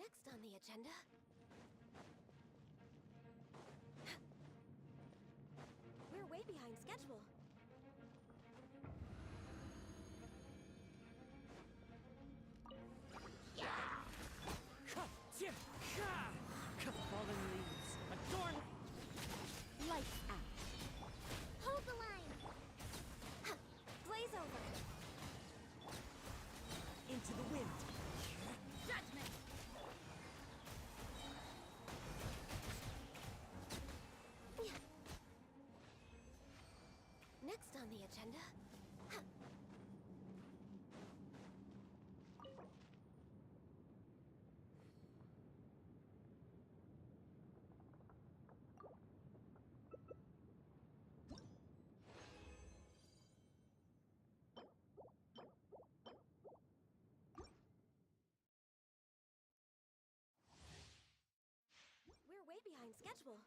Next on the agenda... We're way behind schedule. Fallen leaves, adorn. Lights out. Hold the line. Blaze over. Into the wind. Judgment. Next on the agenda... We're way behind schedule.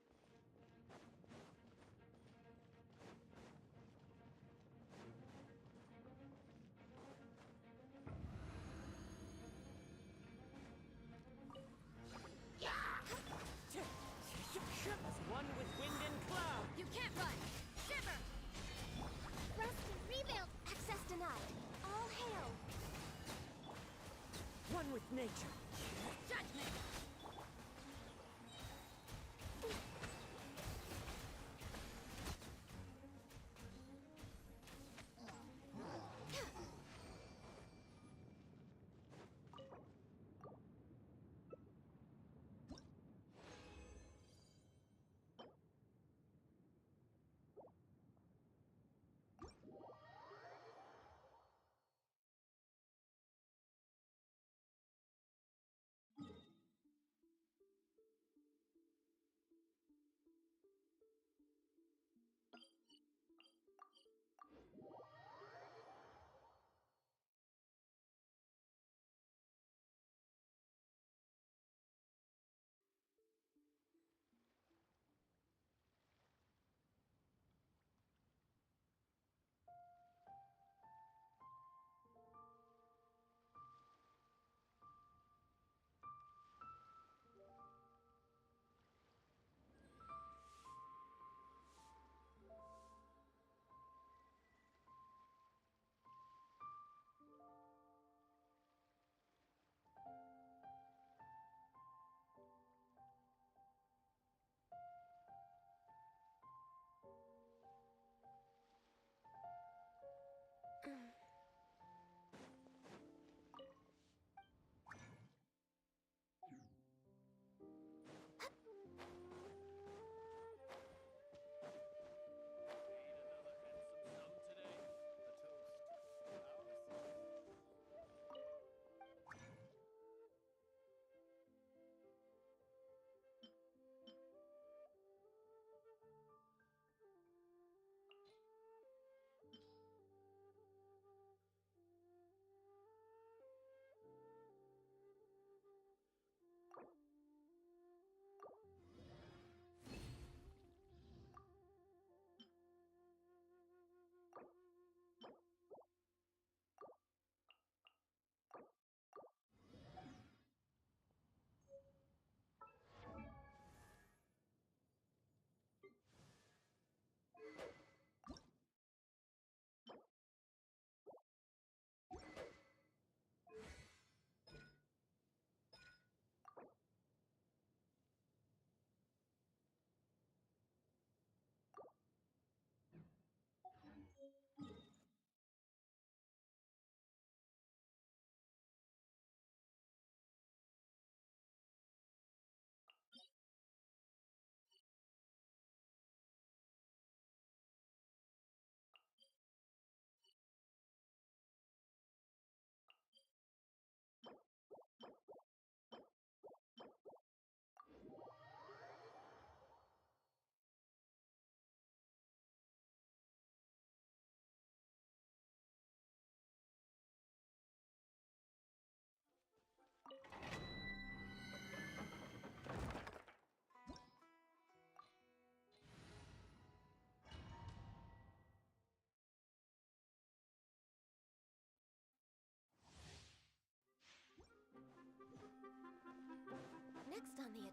As one with wind and cloud. You can't run! Shiver! Rest and rebuild! Access denied. All hail! One with nature. Judgment!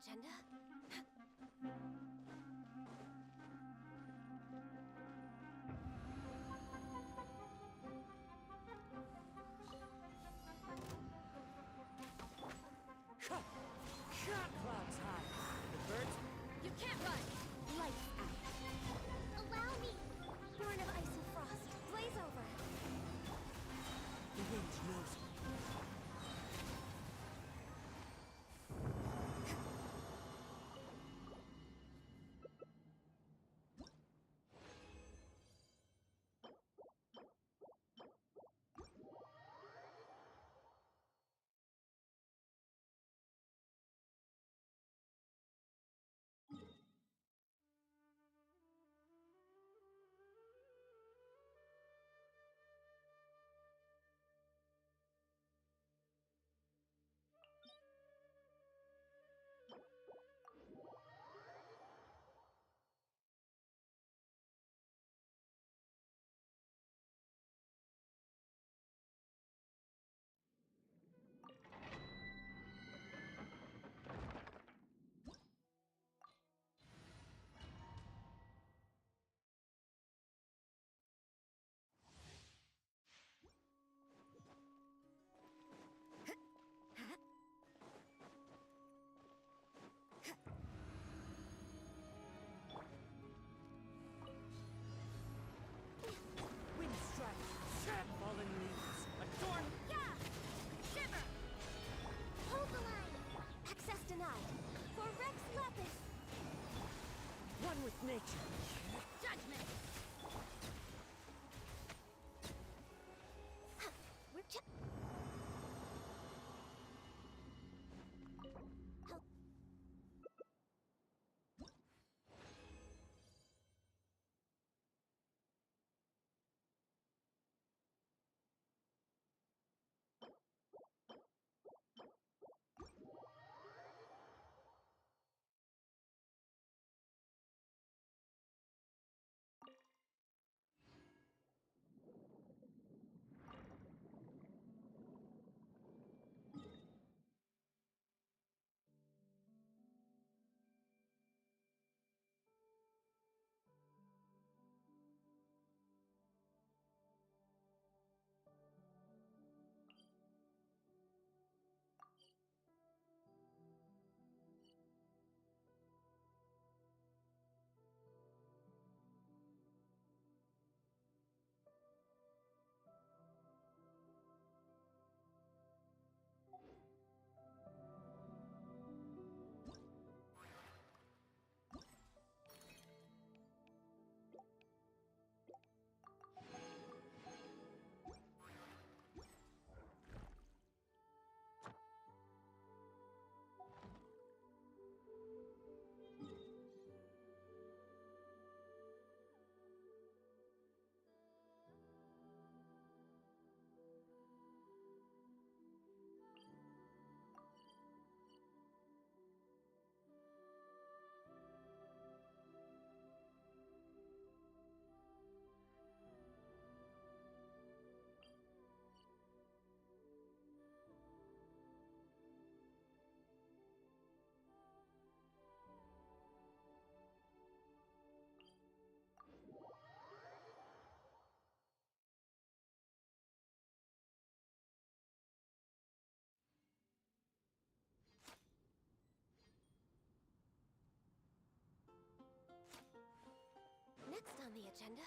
agenda? Clouds high. The birds. You can't run! Lights out. Allow me! Born of ice and frost, blaze over! The wind knows me. Wind strike. Fallen leaves. Adorn. Yeah! Shiver! Hold the line! Access denied. For Rex Lapis! One with nature. Judgment! We're Help. Next on the agenda...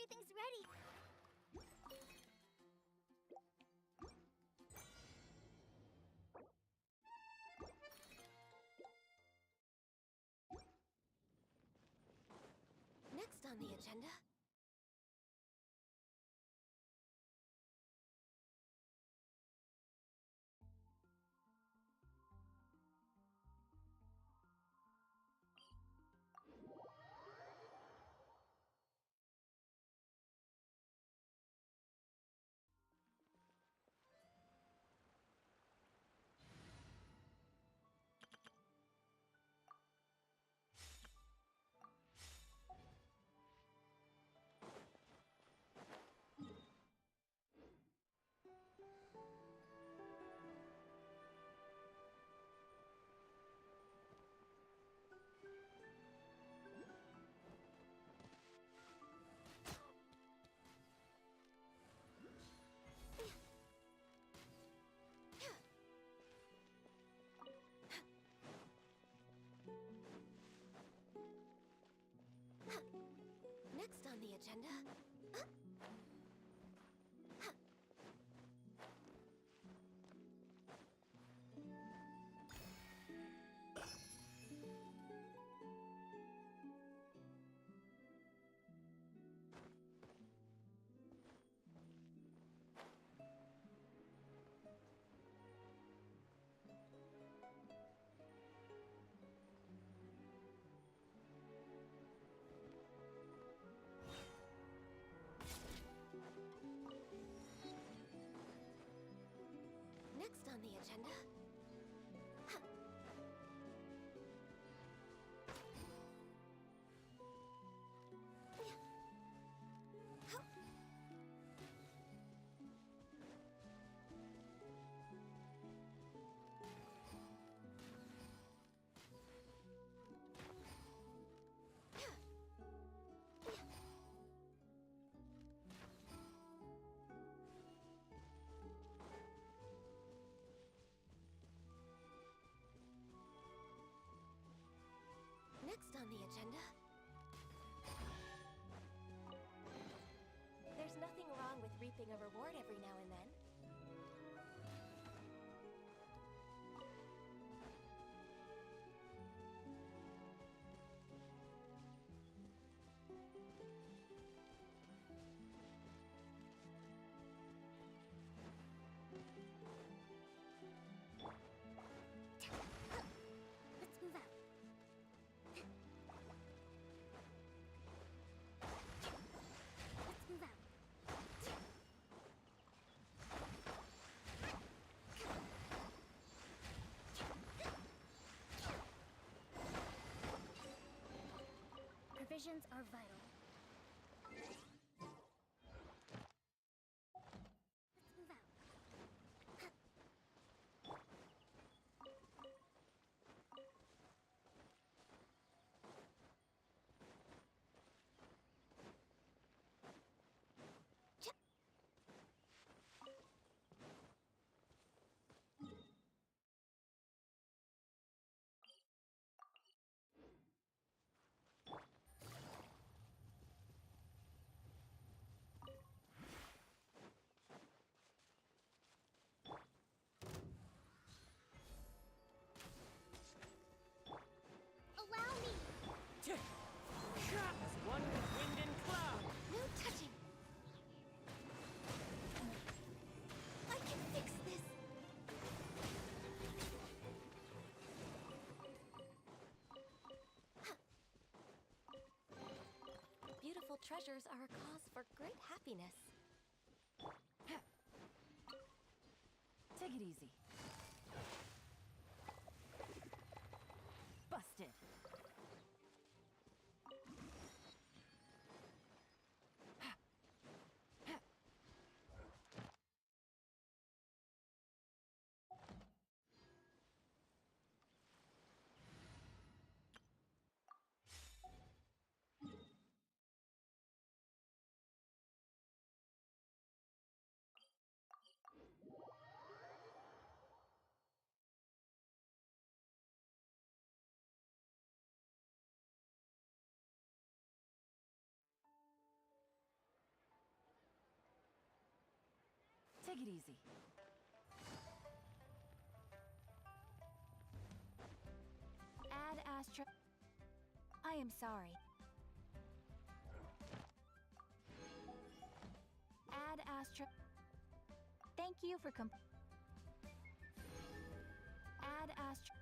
everything's ready. Next on the agenda... Next on the agenda... Next on the agenda... Next on the agenda... There's nothing wrong with reaping a reward every now and then. Let's move out. Let's move out. Provisions are vital. Let's move out. Allow me! As one with wind and cloud. No touching! I can fix this! Beautiful treasures are a cause for great happiness. Take it easy. Busted. Take it easy. Ad Astra. I am sorry. Ad Astra. Thank you for Ad Astra.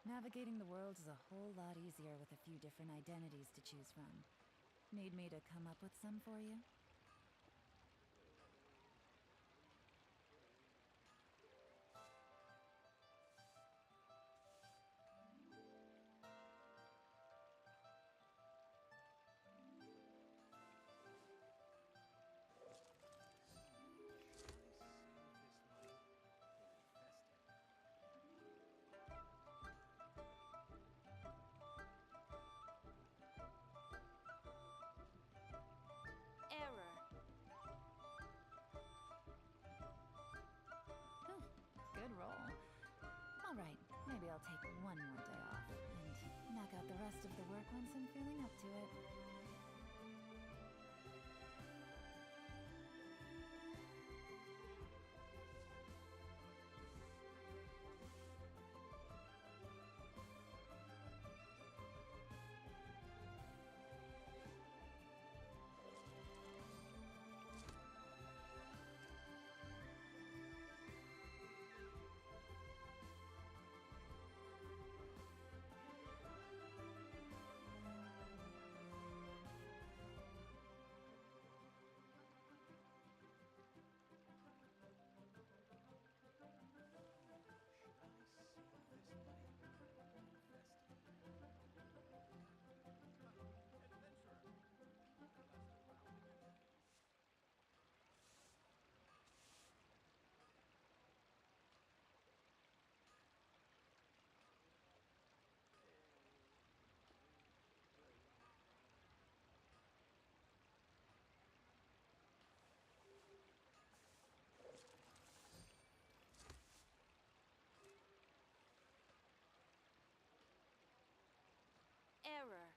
Navigating the world is a whole lot easier with a few different identities to choose from. Need me to come up with some for you? Error. Oh, good roll. All right, maybe I'll take one more day off and knock out the rest of the work once I'm feeling up to it. Error.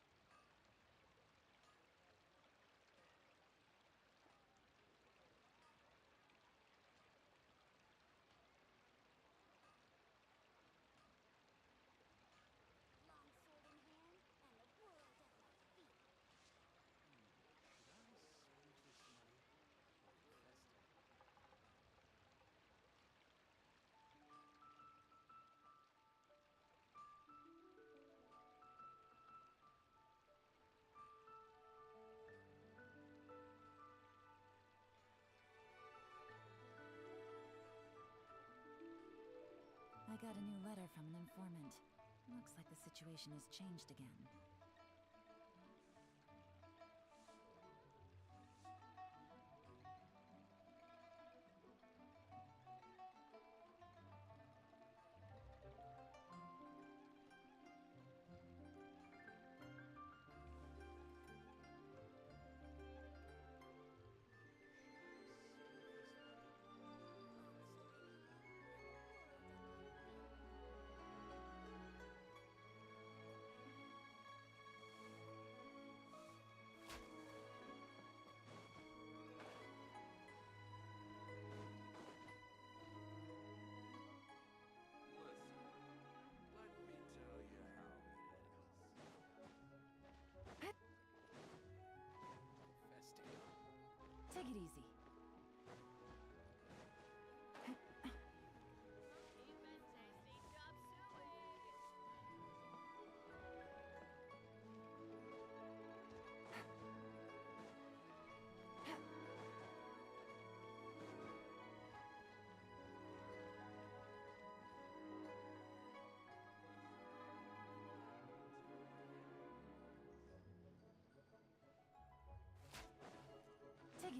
Long sword in hand and the world at my feet. I got a new letter from an informant. Looks like the situation has changed again.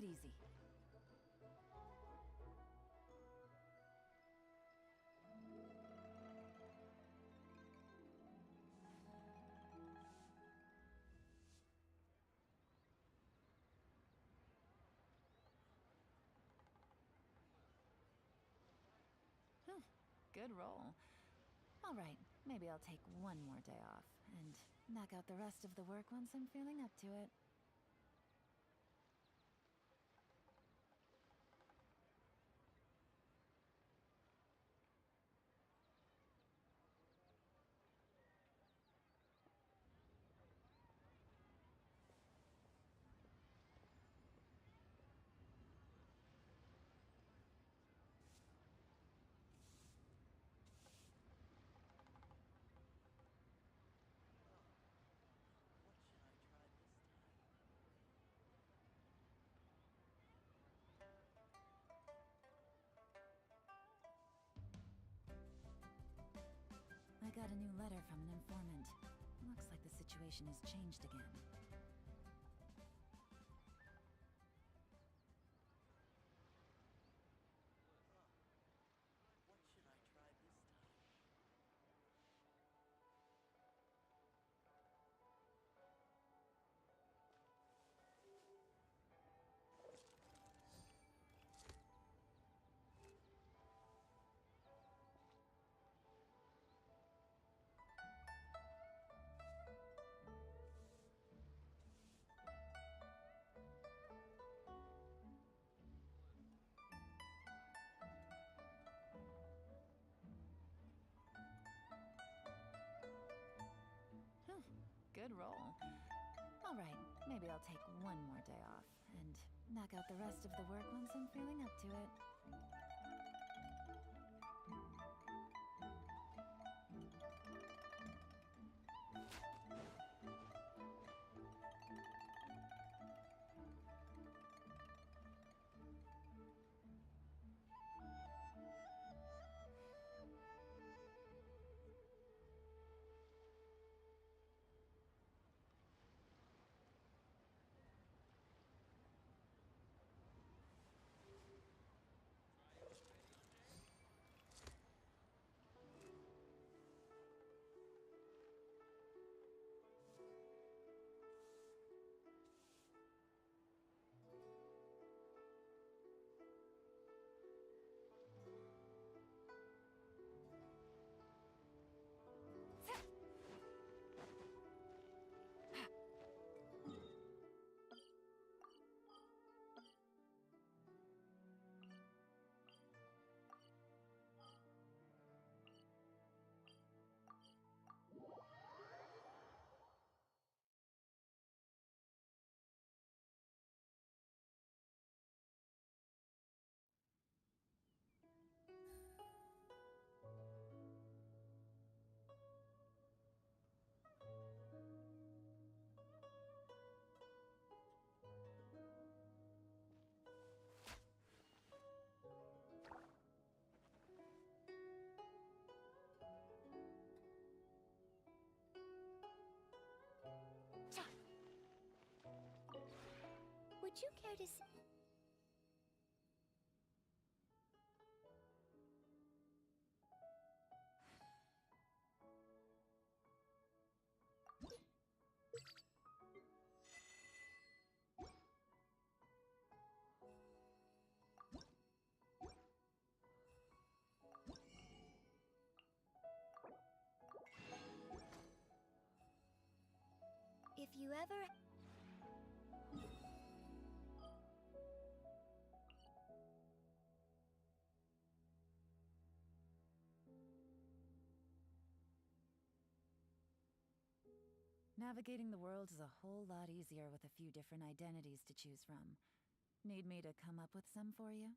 easy. Good roll. All right, maybe I'll take one more day off and knock out the rest of the work once I'm feeling up to it. I got a new letter from an informant. Looks like the situation has changed again. Good roll. All right, maybe I'll take one more day off and knock out the rest of the work once I'm feeling up to it. Would you care to see? If you ever... Navigating the world is a whole lot easier with a few different identities to choose from. Need me to come up with some for you?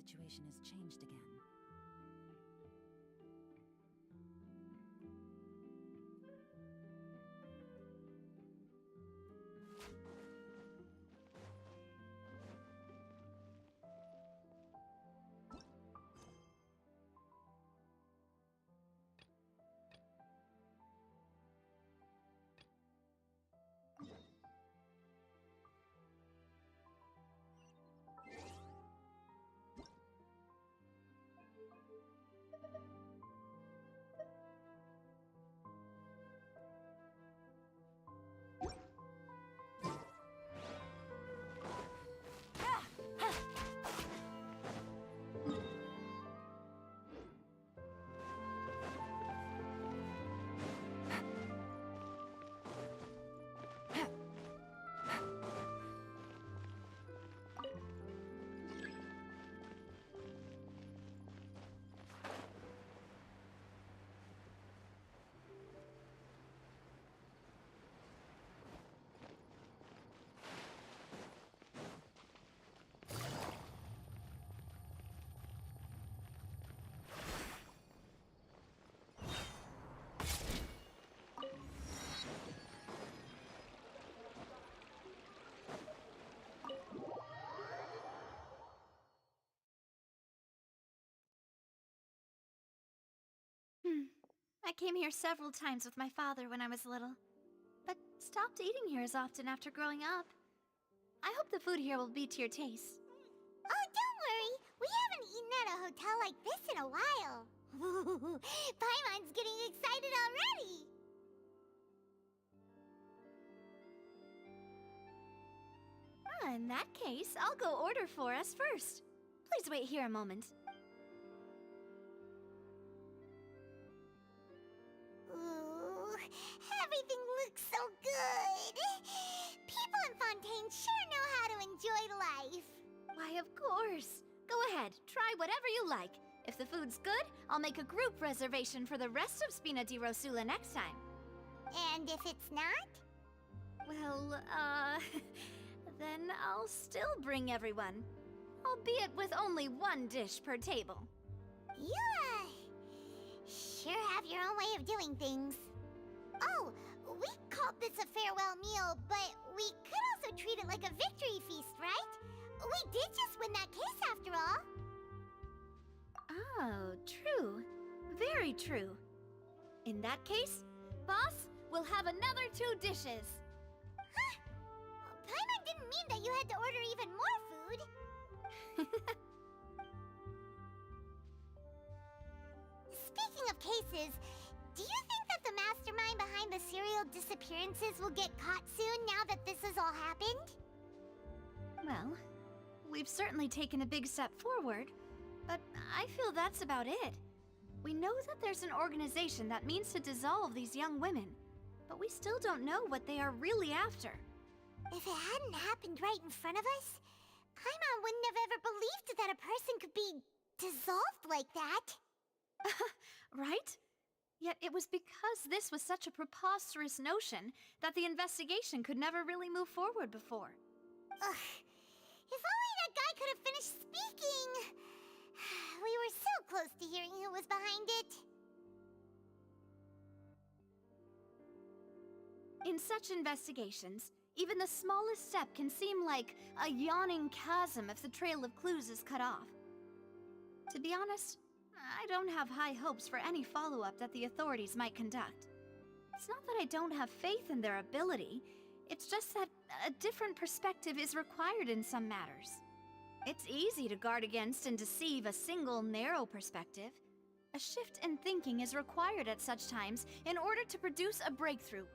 situation has changed again. I came here several times with my father when I was little, but stopped eating here as often after growing up. I hope the food here will be to your taste. Oh, don't worry. We haven't eaten at a hotel like this in a while. Paimon's getting excited already. In that case, I'll go order for us first. Please wait here a moment. Ooh, everything looks so good. People in Fontaine sure know how to enjoy life. Why, of course. Go ahead, try whatever you like. If the food's good, I'll make a group reservation for the rest of Spina di Rosula next time. And if it's not? Well, then I'll still bring everyone. Albeit with only one dish per table. You, sure have your own way of doing things. Oh, we called this a farewell meal, but we could also treat it like a victory feast, right? We did just win that case after all. Oh, true. Very true. In that case, boss, we'll have another 2 dishes. Huh? Paimon didn't mean that you had to order even more food. Speaking of cases, do you think that the mastermind behind the serial disappearances will get caught soon now that this has all happened? Well, we've certainly taken a big step forward, but I feel that's about it. We know that there's an organization that means to dissolve these young women, but we still don't know what they are really after. If it hadn't happened right in front of us, Paimon wouldn't have ever believed that a person could be dissolved like that. Right? Yet it was because this was such a preposterous notion that the investigation could never really move forward before. Ugh. If only that guy could have finished speaking. We were so close to hearing who was behind it. In such investigations, even the smallest step can seem like a yawning chasm if the trail of clues is cut off. To be honest, I don't have high hopes for any follow-up that the authorities might conduct. It's not that I don't have faith in their ability, it's just that a different perspective is required in some matters. It's easy to guard against and deceive a single narrow perspective. A shift in thinking is required at such times in order to produce a breakthrough,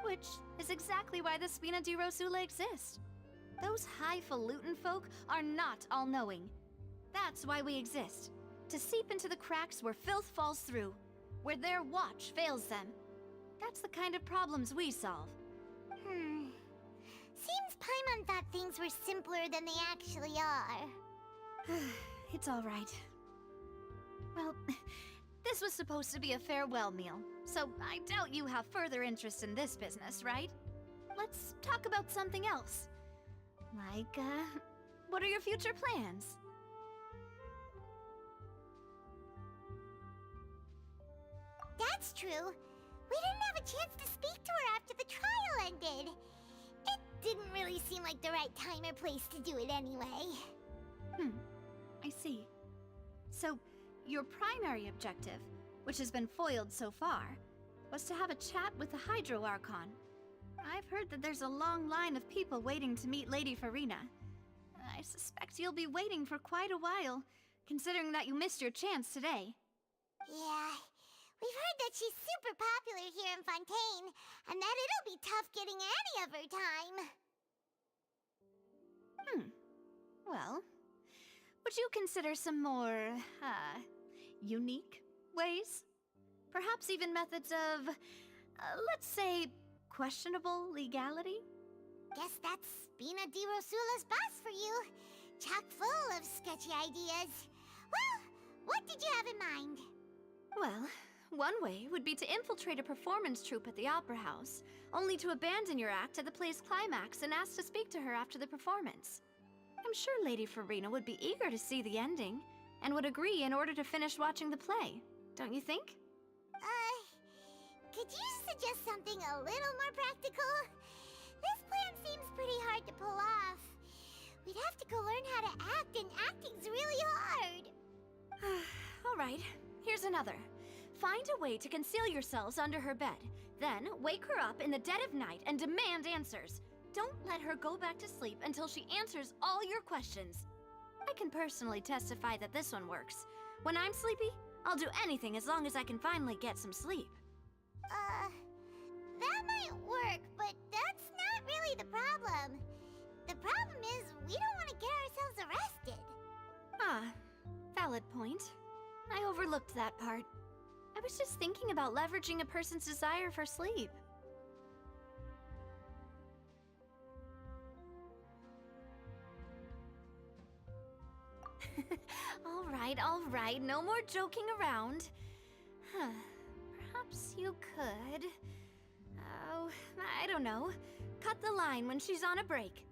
which is exactly why the Spina di Rosula exist. Those highfalutin folk are not all-knowing. That's why we exist. To seep into the cracks where filth falls through, where their watch fails them. That's the kind of problems we solve. Seems Paimon thought things were simpler than they actually are. It's all right. Well, this was supposed to be a farewell meal, so I doubt you have further interest in this business, right? Let's talk about something else. Like, what are your future plans? that's true. We didn't have a chance to speak to her after the trial ended. It didn't really seem like the right time or place to do it anyway. I see. So, your primary objective, which has been foiled so far, was to have a chat with the Hydro Archon. I've heard that there's a long line of people waiting to meet Lady Farina. I suspect you'll be waiting for quite a while, considering that you missed your chance today. Yeah, we've heard that she's super popular here in Fontaine, and that it'll be tough getting any of her time. Well, would you consider some more, unique ways? Perhaps even methods of, let's say, questionable legality? Guess that's Spina di Rosula's boss for you. Chock full of sketchy ideas. Well, what did you have in mind? Well, one way would be to infiltrate a performance troupe at the Opera House, only to abandon your act at the play's climax and ask to speak to her after the performance. I'm sure Lady Farina would be eager to see the ending, and would agree in order to finish watching the play, don't you think? Could you suggest something a little more practical? This plan seems pretty hard to pull off. We'd have to go learn how to act, and acting's really hard. Alright, here's another. Find a way to conceal yourselves under her bed. Then, wake her up in the dead of night and demand answers. Don't let her go back to sleep until she answers all your questions. I can personally testify that this one works. When I'm sleepy, I'll do anything as long as I can finally get some sleep. That might work, but that's not really the problem. The problem is we don't want to get ourselves arrested. Ah, valid point. I overlooked that part. I was just thinking about leveraging a person's desire for sleep. All right, no more joking around. Perhaps you could... Oh, I don't know. Cut the line when she's on a break.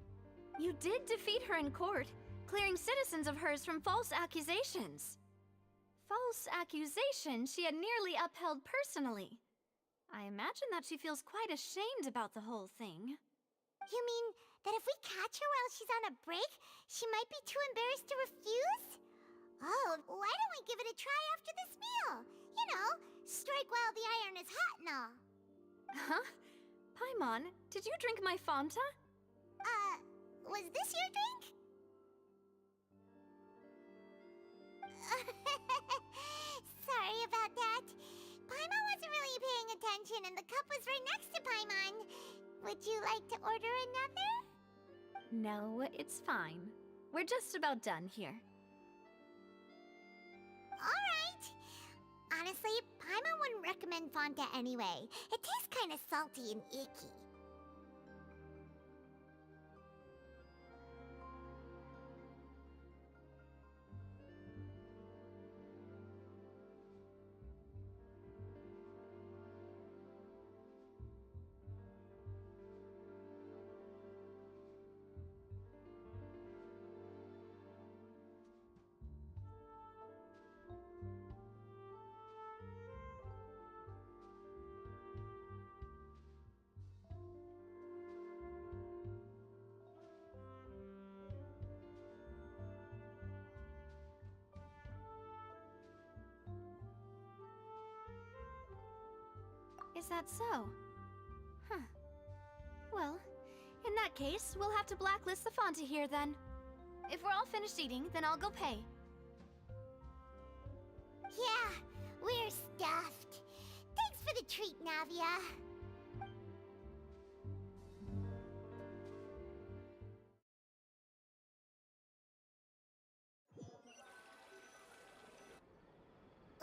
You did defeat her in court, clearing citizens of hers from false accusations. False accusations she had nearly upheld personally. I imagine that she feels quite ashamed about the whole thing. You mean that if we catch her while she's on a break, she might be too embarrassed to refuse? Oh, why don't we give it a try after this meal? You know, strike while the iron is hot and all. Huh? Paimon, did you drink my Fanta? Was this your drink? Sorry about that. Paimon wasn't really paying attention and the cup was right next to Paimon. Would you like to order another? No, it's fine. We're just about done here. Alright. Honestly, Paimon wouldn't recommend Fanta anyway. It tastes kind of salty and icky. Is that so? Huh. Well, in that case, we'll have to blacklist the Fanta here then. If we're all finished eating, then I'll go pay. Yeah, we're stuffed. Thanks for the treat, Navia.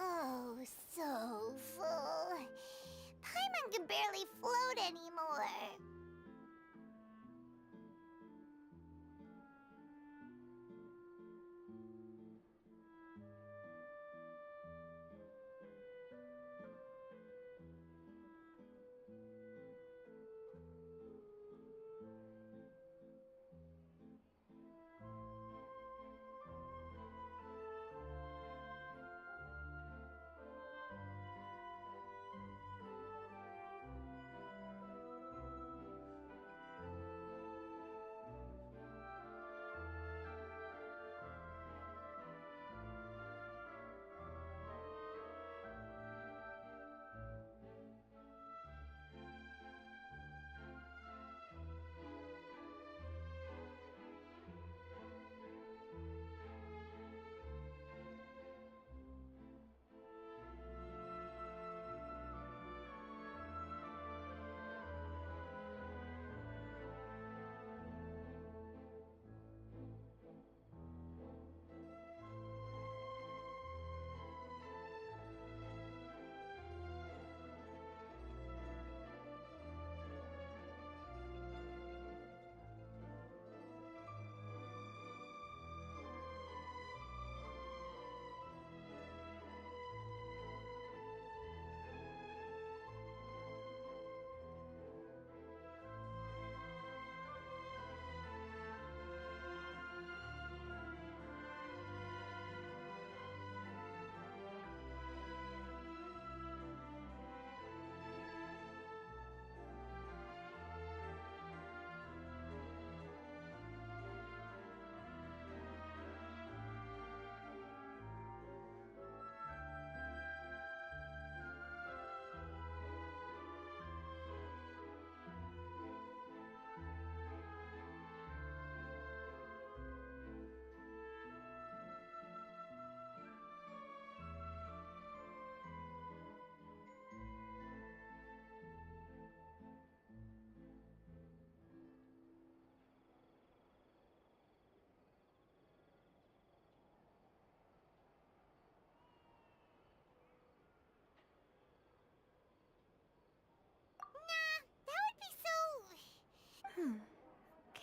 Oh, so full. Paimon can barely float anymore.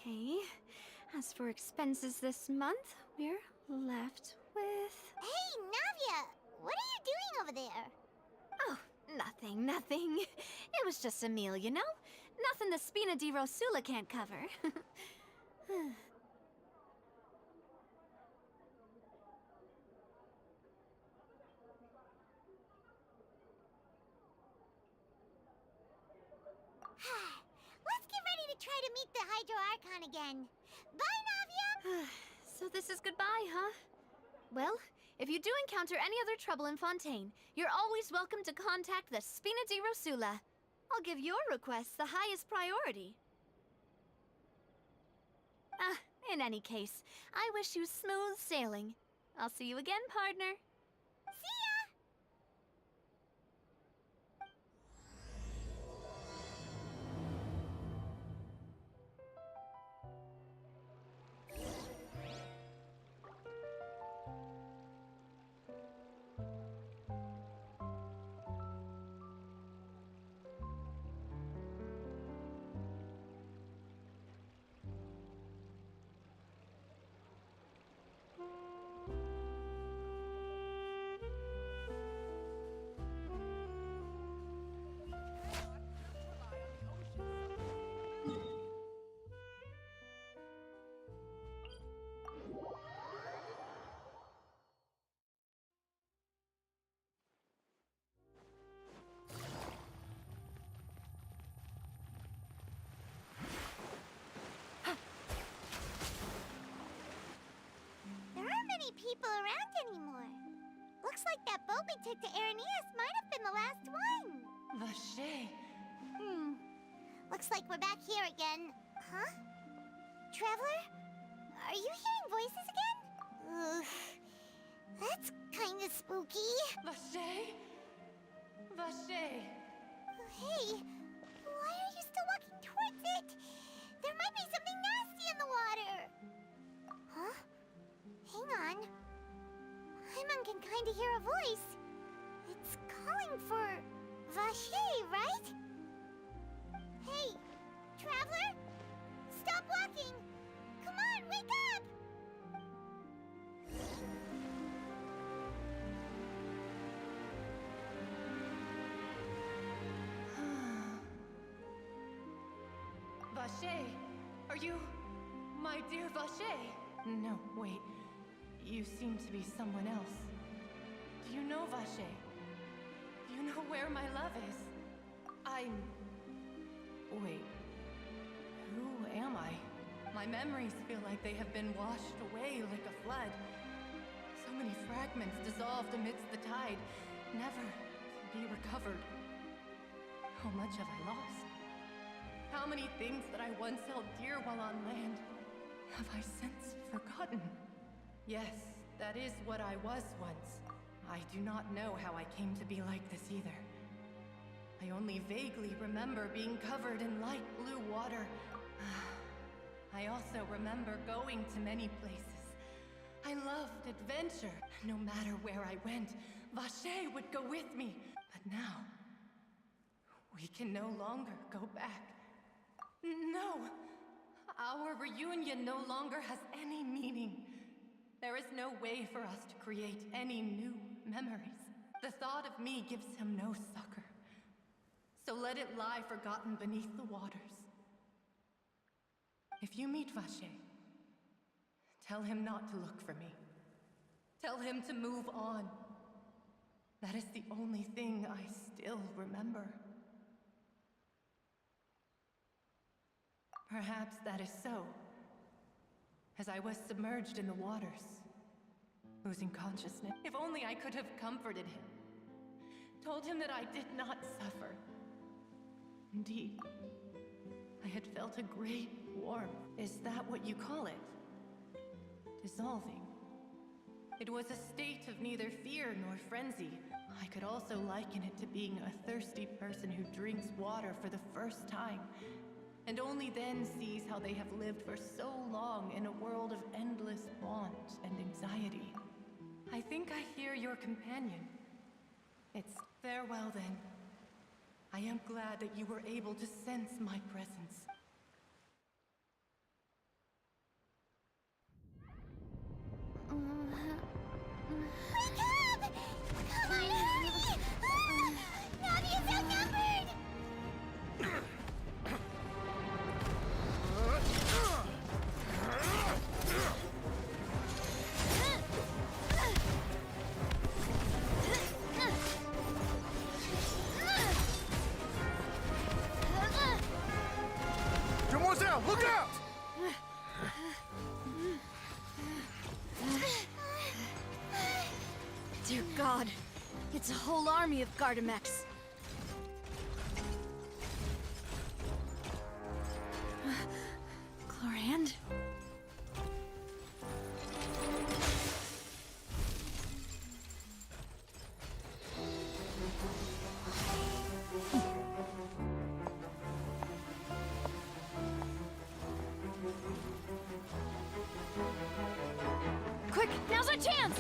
Okay. As for expenses this month, we're left with... Hey, Navia! What are you doing over there? Oh, nothing. It was just a meal, you know? Nothing the Spina di Rosula can't cover. Let's get ready to try to meet the Hydro Archon again. Bye, Navia! So this is goodbye, huh? Well, if you do encounter any other trouble in Fontaine, you're always welcome to contact the Spina di Rosula. I'll give your requests the highest priority. In any case, I wish you smooth sailing. I'll see you again, partner. See ya! People around anymore. Looks like that boat we took to Araneas might have been the last one. Vache. Looks like we're back here again. Huh? Traveler? Are you hearing voices again? Ugh. That's kinda spooky. Vache? Vache. Hey, why are you still walking towards it? There might be something nasty in the water. Huh? Hang on. Paimon can kinda hear a voice. It's calling for Vache, right? Hey, Traveler? Stop walking! Come on, wake up! Vache, are you my dear Vache? No, wait. You seem to be someone else. Do you know Vache? Do you know where my love is? Wait. Who am I? My memories feel like they have been washed away like a flood. So many fragments dissolved amidst the tide, never to be recovered. How much have I lost? How many things that I once held dear while on land have I since forgotten? Yes, that is what I was once. I do not know how I came to be like this either. I only vaguely remember being covered in light blue water. I also remember going to many places. I loved adventure. No matter where I went, Vache would go with me. But now, we can no longer go back. No! Our reunion no longer has any meaning. There is no way for us to create any new memories. The thought of me gives him no succor. So let it lie forgotten beneath the waters. If you meet Vache, tell him not to look for me. Tell him to move on. That is the only thing I still remember. Perhaps that is so, as I was submerged in the waters, losing consciousness. If only I could have comforted him, told him that I did not suffer. Indeed, I had felt a great warmth. Is that what you call it? Dissolving. It was a state of neither fear nor frenzy. I could also liken it to being a thirsty person who drinks water for the first time, and only then sees how they have lived for so long in a world of endless want and anxiety. I think I hear your companion. It's farewell then. I am glad that you were able to sense my presence. Wake up! Come on, hurry! Navi is outnumbered! Demoiselle, look out! Dear God, it's a whole army of Gardamex. Chlorand? Quick, now's our chance!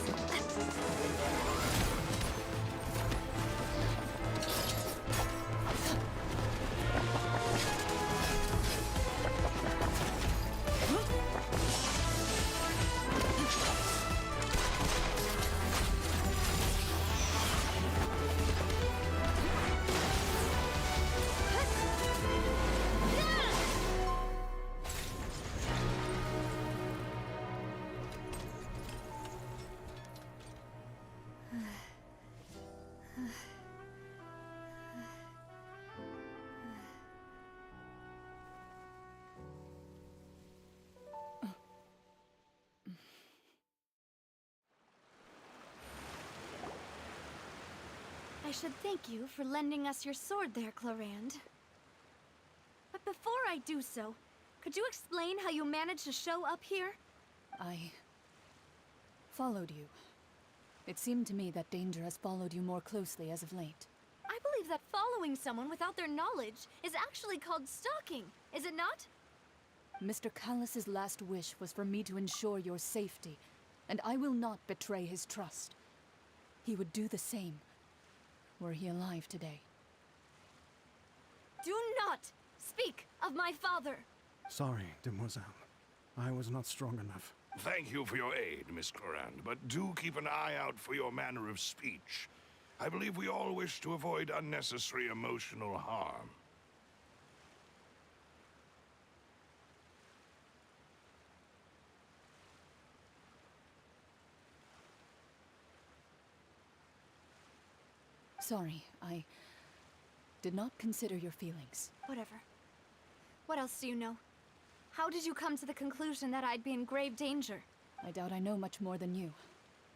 I should thank you for lending us your sword there, Chlorand. But before I do so, could you explain how you managed to show up here? I followed you. It seemed to me that danger has followed you more closely as of late. I believe that following someone without their knowledge is actually called stalking, is it not? Mr. Callus's last wish was for me to ensure your safety, and I will not betray his trust. He would do the same, were he alive today. Do not speak of my father! Sorry, Demoiselle. I was not strong enough. Thank you for your aid, Miss Chlorand, but do keep an eye out for your manner of speech. I believe we all wish to avoid unnecessary emotional harm. Sorry, I did not consider your feelings. Whatever. What else do you know? How did you come to the conclusion that I'd be in grave danger? I doubt I know much more than you.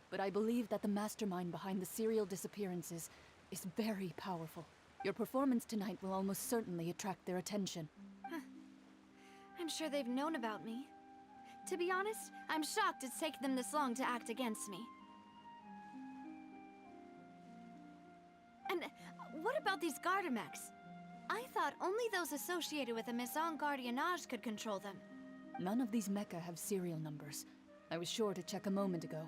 But I believe that the mastermind behind the serial disappearances is very powerful. Your performance tonight will almost certainly attract their attention. I'm sure they've known about me. To be honest, I'm shocked it's taken them this long to act against me. And what about these Gardamex? I thought only those associated with the Maison Gardiennage could control them. None of these mecha have serial numbers. I was sure to check a moment ago.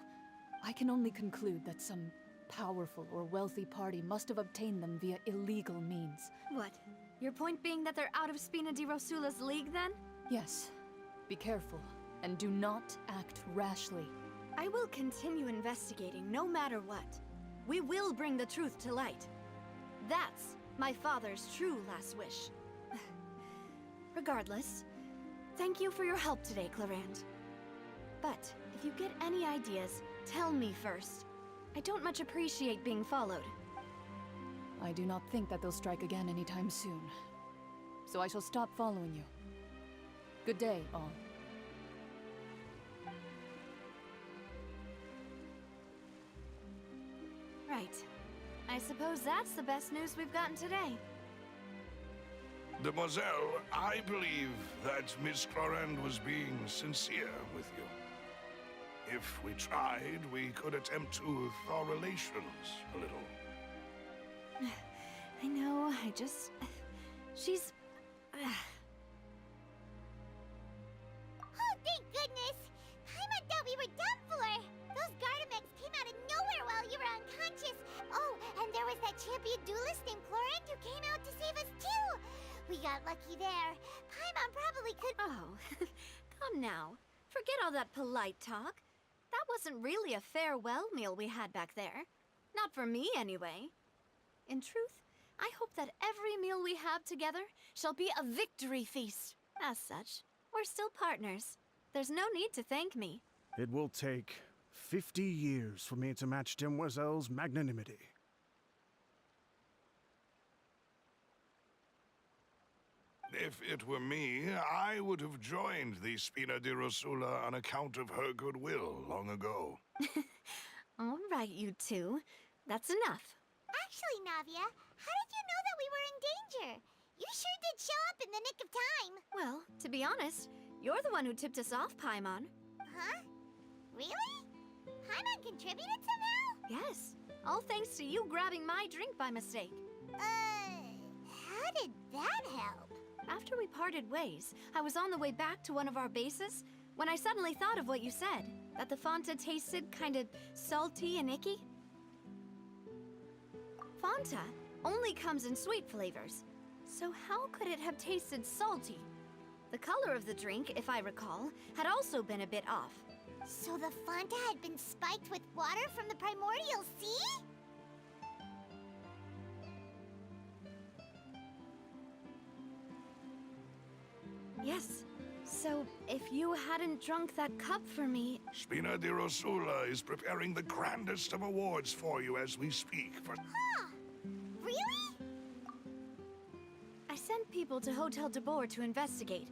I can only conclude that some powerful or wealthy party must have obtained them via illegal means. What? Your point being that they're out of Spina di Rosula's league, then? Yes. Be careful, and do not act rashly. I will continue investigating no matter what. We will bring the truth to light. That's my father's true last wish. Regardless, thank you for your help today, Chlorand. But if you get any ideas, tell me first. I don't much appreciate being followed. I do not think that they'll strike again anytime soon. So I shall stop following you. Good day, all. Right. I suppose that's the best news we've gotten today. Demoiselle, I believe that Miss Chlorand was being sincere with you. If we tried, we could attempt to thaw relations a little. I know, she's... Oh, thank goodness! I thought we were done for! Those Gardamex came out of nowhere while you were unconscious. Oh, and there was that champion duelist named Chlorand who came out to save us too! We got lucky there. Paimon probably could... Oh, come now. Forget all that polite talk. That wasn't really a farewell meal we had back there. Not for me, anyway. In truth, I hope that every meal we have together shall be a victory feast. As such, we're still partners. There's no need to thank me. It will take 50 years for me to match Demoiselle's magnanimity. If it were me, I would have joined the Spina di Rosula on account of her goodwill long ago. All right, you two. That's enough. Actually, Navia, how did you know that we were in danger? You sure did show up in the nick of time. Well, to be honest, you're the one who tipped us off, Paimon. Huh? Really? Paimon contributed somehow? Yes, all thanks to you grabbing my drink by mistake. How did that help? After we parted ways, I was on the way back to one of our bases when I suddenly thought of what you said, that the Fanta tasted kind of salty and icky. Fanta only comes in sweet flavors, so how could it have tasted salty? The color of the drink, if I recall, had also been a bit off. So the Fanta had been spiked with water from the primordial sea? Yes. So, if you hadn't drunk that cup for me... Spina di Rosula is preparing the grandest of awards for you as we speak for... Huh. Really? I sent people to Hotel de Boer to investigate.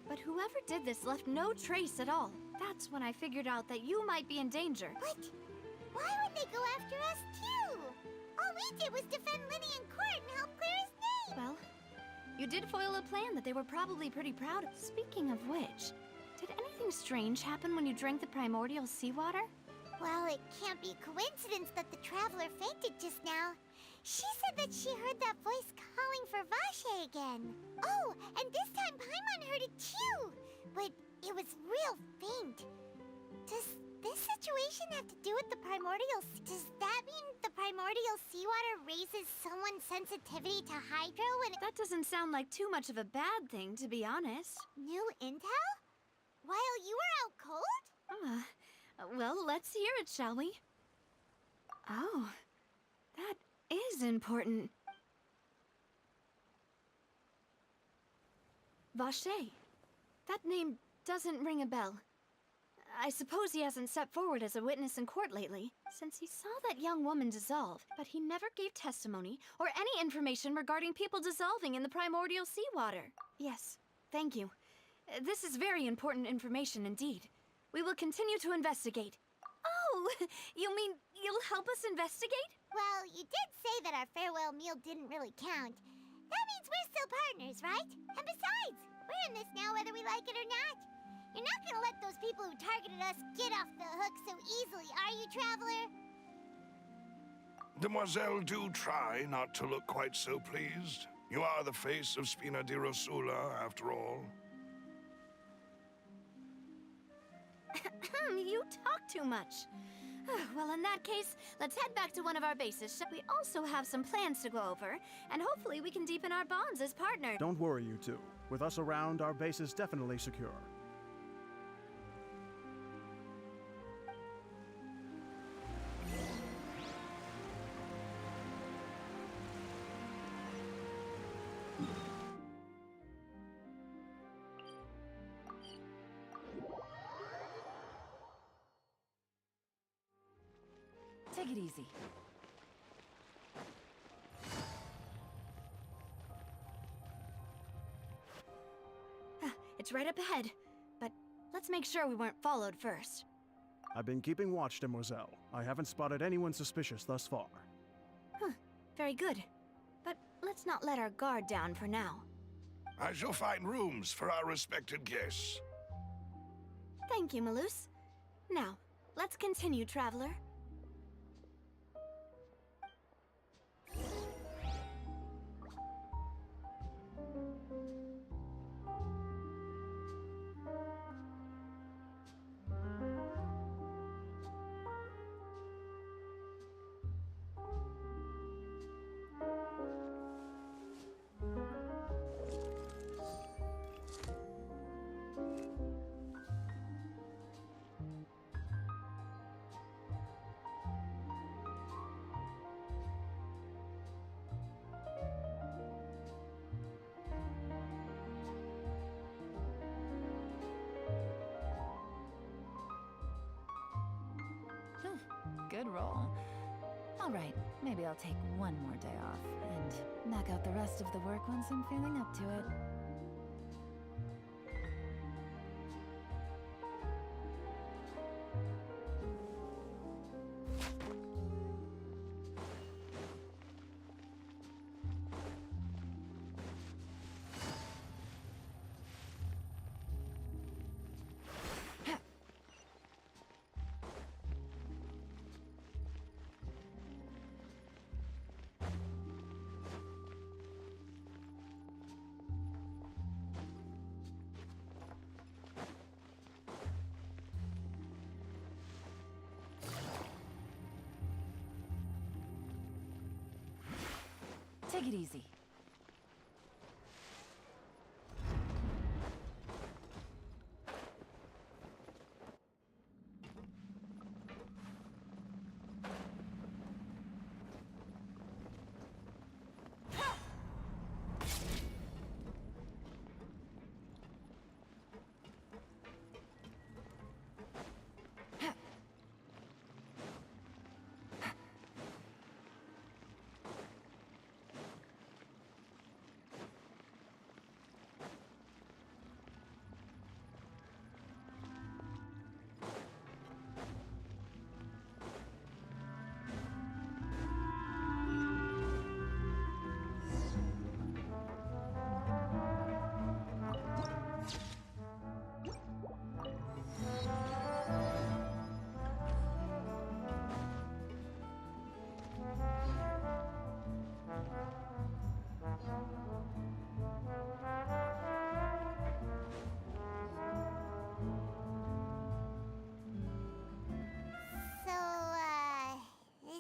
But whoever did this left no trace at all. That's when I figured out that you might be in danger. But why would they go after us too? All we did was defend Linny in court and help clear his name. Well, you did foil a plan that they were probably pretty proud of. Speaking of which, did anything strange happen when you drank the primordial seawater? Well, it can't be coincidence that the traveler fainted just now. She said that she heard that voice calling for Vache again. Oh, and this time Paimon heard it too. But it was real faint. Does this situation have to do with the primordial... Does that mean the primordial seawater raises someone's sensitivity to hydro when it... That doesn't sound like too much of a bad thing, to be honest. New intel? While you were out cold? Well, let's hear it, shall we? Oh, that is important. Vache. That name doesn't ring a bell. I suppose he hasn't stepped forward as a witness in court lately, since he saw that young woman dissolve, but he never gave testimony or any information regarding people dissolving in the primordial seawater. Yes, thank you. This is very important information indeed. We will continue to investigate. Oh, you mean you'll help us investigate? Well, you did say that our farewell meal didn't really count. That means we're still partners, right? And besides, we're in this now whether we like it or not. You're not gonna let those people who targeted us get off the hook so easily, are you, Traveler? Demoiselle, do try not to look quite so pleased. You are the face of Spina di Rosula, after all. You talk too much. Well, in that case, let's head back to one of our bases. We also have some plans to go over, and hopefully we can deepen our bonds as partners. Don't worry, you two. With us around, our base is definitely secure. Take it easy. It's right up ahead, but let's make sure we weren't followed first. I've been keeping watch, Demoiselle. I haven't spotted anyone suspicious thus far. Very good. But let's not let our guard down for now. I shall find rooms for our respected guests. Thank you, Malus. Now, let's continue, Traveler. roll. Alright, maybe I'll take one more day off, and knock out the rest of the work once I'm feeling up to it. Take it easy.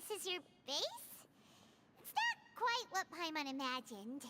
This is your base? It's not quite what Paimon imagined.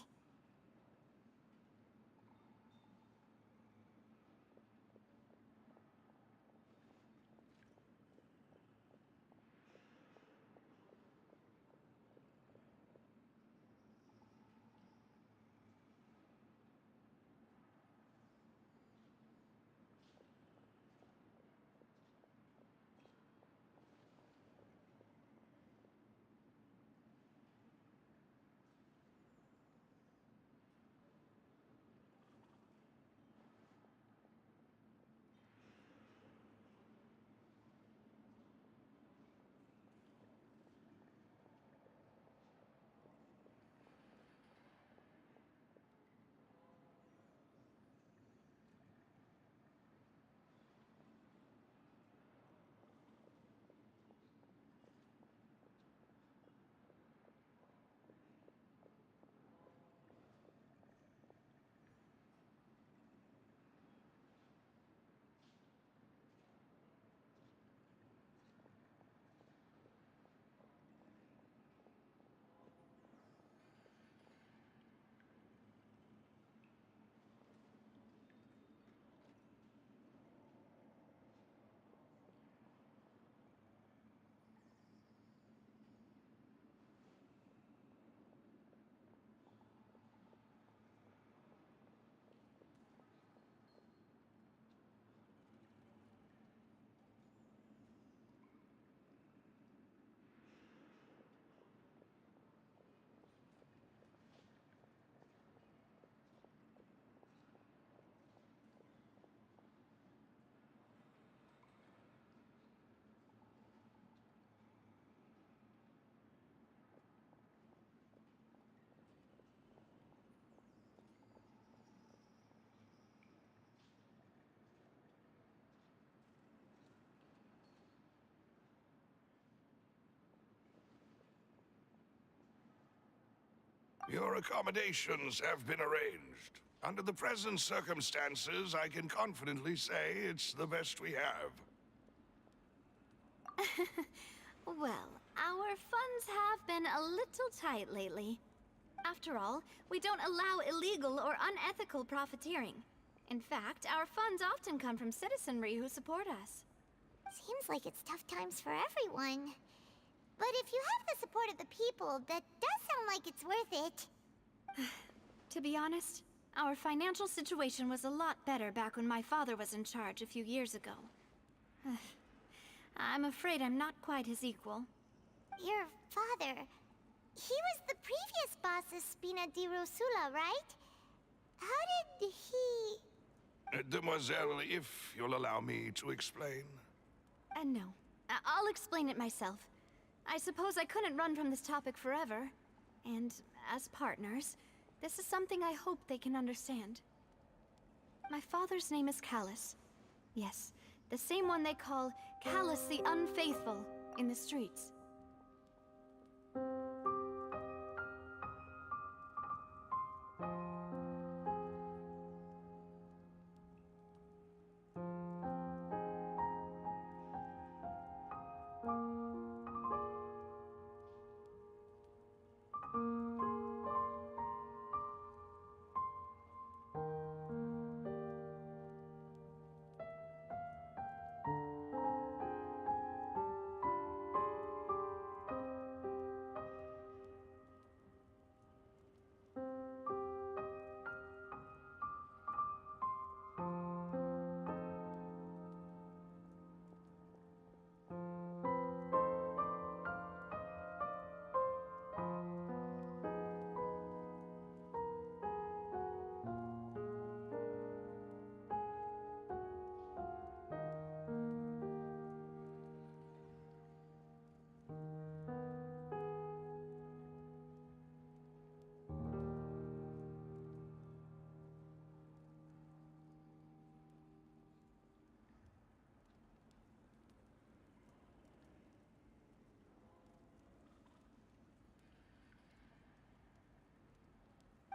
Your accommodations have been arranged. Under the present circumstances, I can confidently say it's the best we have. Well, our funds have been a little tight lately. After all, we don't allow illegal or unethical profiteering. In fact, our funds often come from citizenry who support us. Seems like it's tough times for everyone. But if you have the support of the people, that does sound like it's worth it. To be honest, our financial situation was a lot better back when my father was in charge a few years ago. I'm afraid I'm not quite his equal. Your father... He was the previous boss of Spina di Rosula, right? How did he... Demoiselle, if you'll allow me to explain. No. I'll explain it myself. I suppose I couldn't run from this topic forever. And as partners, this is something I hope they can understand. My father's name is Callus. Yes, the same one they call Callus the Unfaithful in the streets.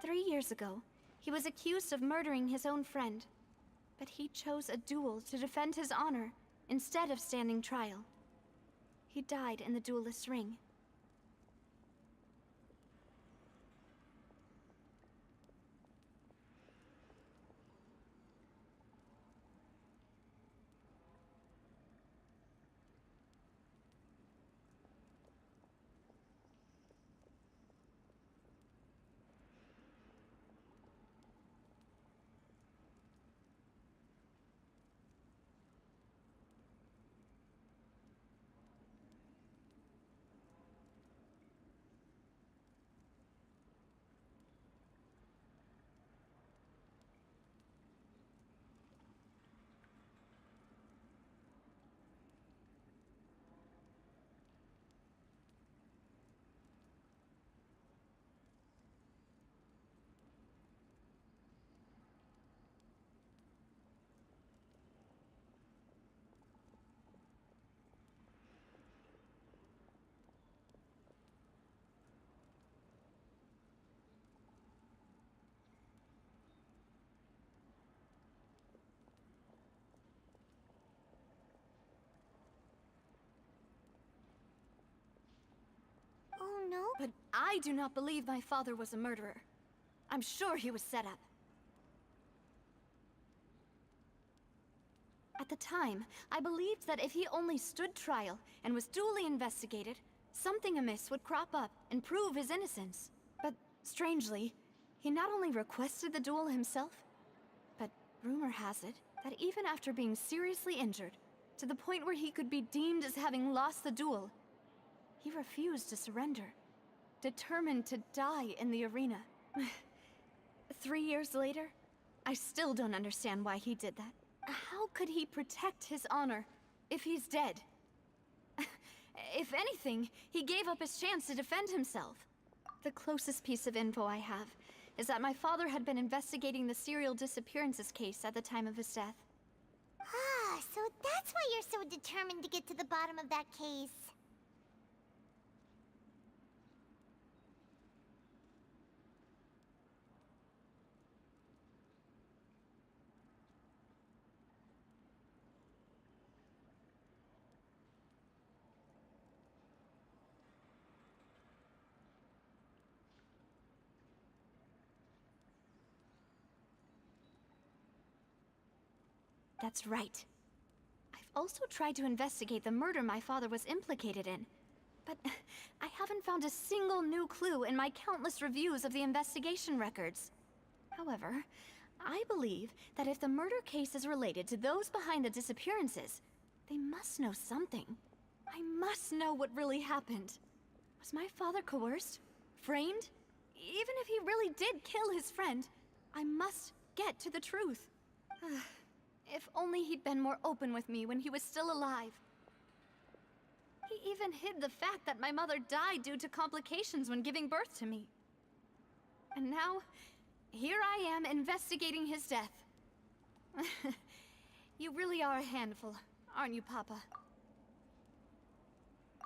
"3 years ago, he was accused of murdering his own friend. But he chose a duel to defend his honor instead of standing trial. He died in the duelist's ring. Oh no? But I do not believe my father was a murderer. I'm sure he was set up. At the time, I believed that if he only stood trial and was duly investigated, something amiss would crop up and prove his innocence. But strangely, he not only requested the duel himself, but rumor has it that even after being seriously injured, to the point where he could be deemed as having lost the duel, he refused to surrender, determined to die in the arena. 3 years later, I still don't understand why he did that. How could he protect his honor if he's dead? If anything, he gave up his chance to defend himself. The closest piece of info I have is that my father had been investigating the serial disappearances case at the time of his death. Ah, so that's why you're so determined to get to the bottom of that case. That's right. I've also tried to investigate the murder my father was implicated in, but I haven't found a single new clue in my countless reviews of the investigation records. However, I believe that if the murder case is related to those behind the disappearances, They must know something. I must know what really happened. Was my father coerced? Framed? Even if he really did kill his friend, I must get to the truth. If only he'd been more open with me when he was still alive. He even hid the fact that my mother died due to complications when giving birth to me. And now, here I am investigating his death. You really are a handful, aren't you, Papa?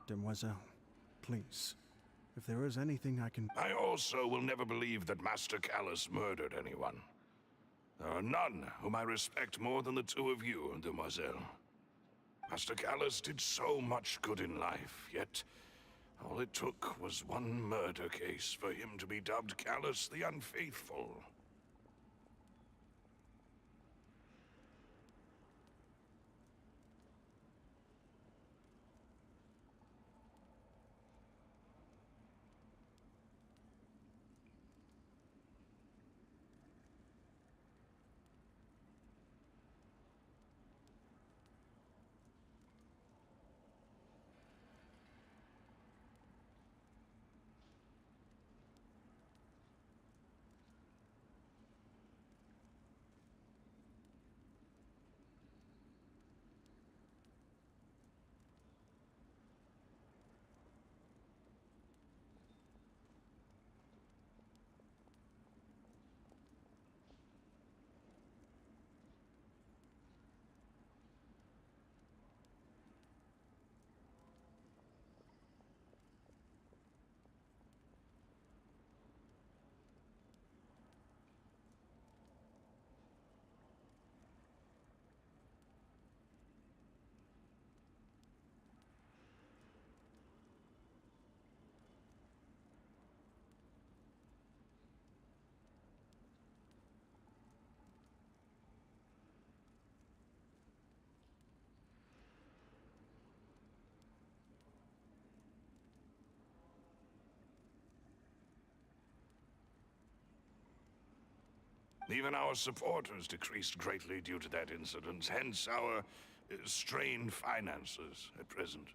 Demoiselle, please. If there is anything I can... I also will never believe that Master Callus murdered anyone. There are none whom I respect more than the two of you, Demoiselle. Master Callus did so much good in life, yet all it took was one murder case for him to be dubbed Callus the Unfaithful. Even our supporters decreased greatly due to that incident, hence our strained finances at present.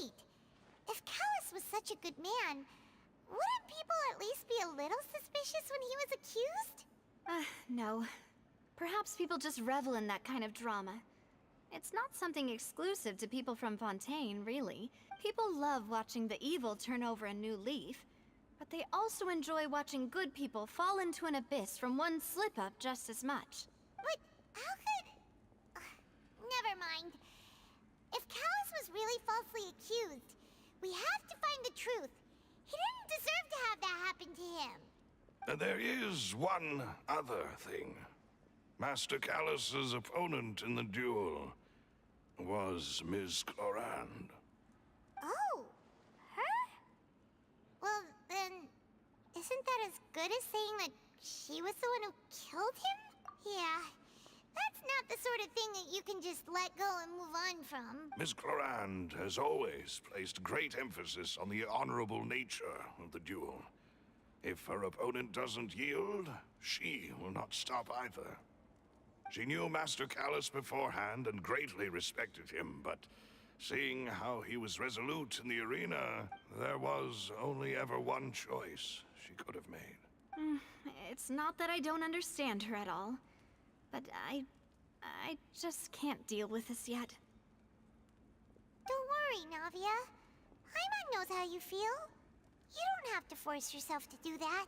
Wait, if Callus was such a good man, wouldn't people at least be a little suspicious when he was accused? No. Perhaps people just revel in that kind of drama. It's not something exclusive to people from Fontaine, really. People love watching the evil turn over a new leaf, but they also enjoy watching good people fall into an abyss from one slip-up just as much. But how could... never mind. If Callus was really falsely accused, we have to find the truth. He didn't deserve to have that happen to him. There is one other thing. Master Callus's opponent in the duel was Ms. Clorand. Oh, her? Well, then, isn't that as good as saying that she was the one who killed him? Yeah, that's not the sort of thing that you can just let go and move on from. Ms. Clorand has always placed great emphasis on the honorable nature of the duel. If her opponent doesn't yield, she will not stop either. She knew Master Callus beforehand and greatly respected him, but seeing how he was resolute in the arena, there was only ever one choice she could have made. It's not that I don't understand her at all, but I just can't deal with this yet. Don't worry, Navia. Paimon knows how you feel. You don't have to force yourself to do that.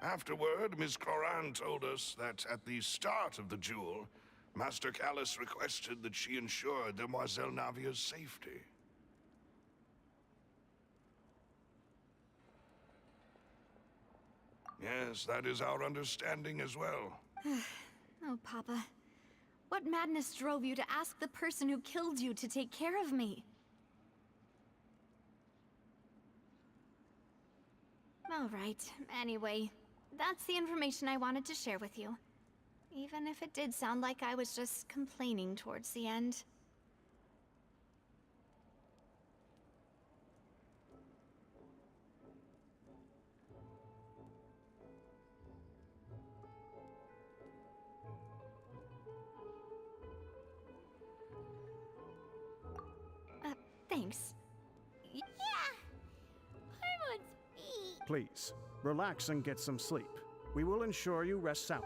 Afterward, Ms. Cloran told us that at the start of the duel, Master Callus requested that she ensure Demoiselle Navia's safety. Yes, that is our understanding as well. Oh, Papa. What madness drove you to ask the person who killed you to take care of me? All right, anyway. That's the information I wanted to share with you. Even if it did sound like I was just complaining towards the end. Thanks. Yeah. Paimon's me. Please, relax and get some sleep. We will ensure you rest sound.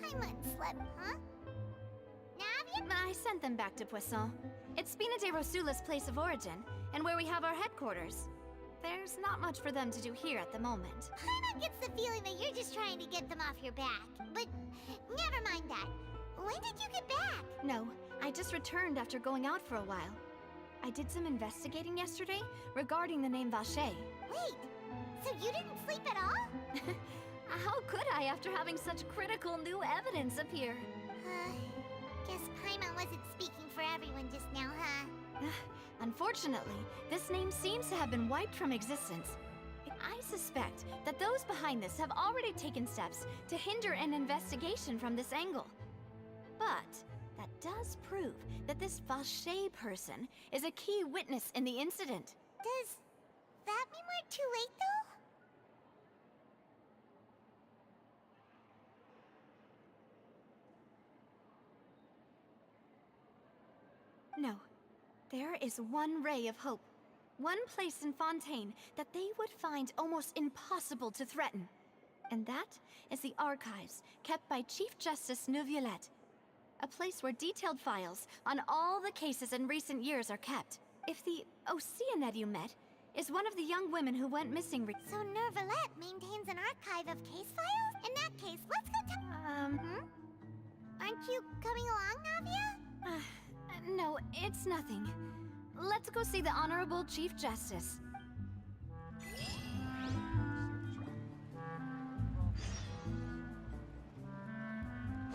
Paimon slept, huh? Navia? I sent them back to Poisson. It's Spina de Rosula's place of origin, and where we have our headquarters. There's not much for them to do here at the moment. Paimon gets the feeling that you're just trying to get them off your back. But never mind that. When did you get back? No, I just returned after going out for a while. I did some investigating yesterday regarding the name Vacher. Wait, so you didn't sleep at all? How could I after having such critical new evidence appear? Guess Paimon wasn't speaking for everyone just now, huh? Unfortunately, this name seems to have been wiped from existence. I suspect that those behind this have already taken steps to hinder an investigation from this angle. But that does prove that this Vacher person is a key witness in the incident. Does that mean we're too late, though? No. There is one ray of hope. One place in Fontaine that they would find almost impossible to threaten. And that is the archives kept by Chief Justice Neuvillette. A place where detailed files on all the cases in recent years are kept. If the Oceanette you met is one of the young women who went missing So Neuvillette maintains an archive of case files? In that case, let's go Aren't you coming along, Navia? No, it's nothing. Let's go see the Honorable Chief Justice.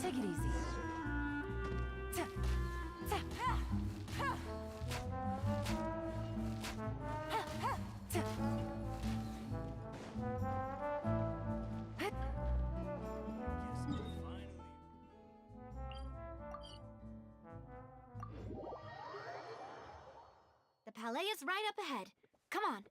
Take it easy. The palais is right up ahead. Come on.